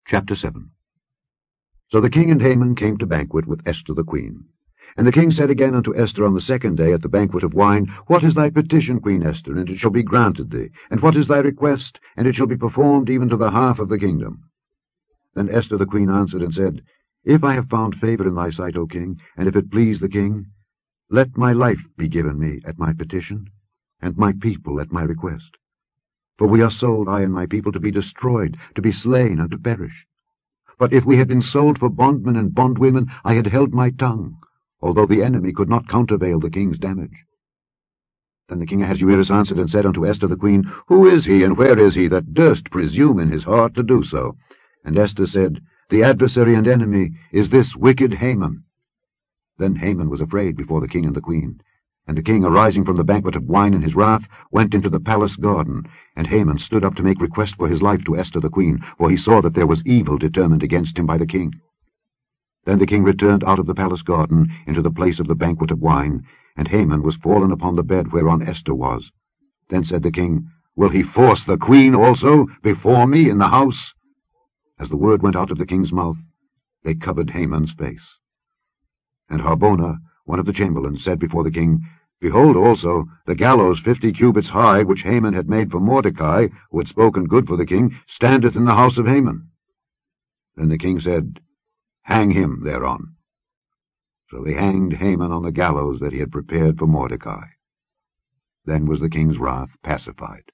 Chapter 7. So the king and Haman came to banquet with Esther the queen. And the king said again unto Esther on the second day at the banquet of wine, What is thy petition, Queen Esther? And it shall be granted thee. And what is thy request? And it shall be performed even to the half of the kingdom. Then Esther the queen answered and said, If I have found favour in thy sight, O king, and if it please the king, let my life be given me at my petition, and my people at my request. For we are sold, I and my people, to be destroyed, to be slain, and to perish. But if we had been sold for bondmen and bondwomen, I had held my tongue, although the enemy could not countervail the king's damage. Then the king Ahasuerus answered and said unto Esther the queen, Who is he, and where is he, that durst presume in his heart to do so? And Esther said, The adversary and enemy is this wicked Haman. Then Haman was afraid before the king and the queen. And the king, arising from the banquet of wine in his wrath, went into the palace garden. And Haman stood up to make request for his life to Esther the queen, for he saw that there was evil determined against him by the king. Then the king returned out of the palace garden into the place of the banquet of wine, and Haman was fallen upon the bed whereon Esther was. Then said the king, Will he force the queen also before me in the house? As the word went out of the king's mouth, they covered Haman's face. And Harbona, one of the chamberlains, said before the king, Behold also the gallows 50 cubits high, which Haman had made for Mordecai, who had spoken good for the king, standeth in the house of Haman. Then the king said, Hang him thereon. So they hanged Haman on the gallows that he had prepared for Mordecai. Then was the king's wrath pacified.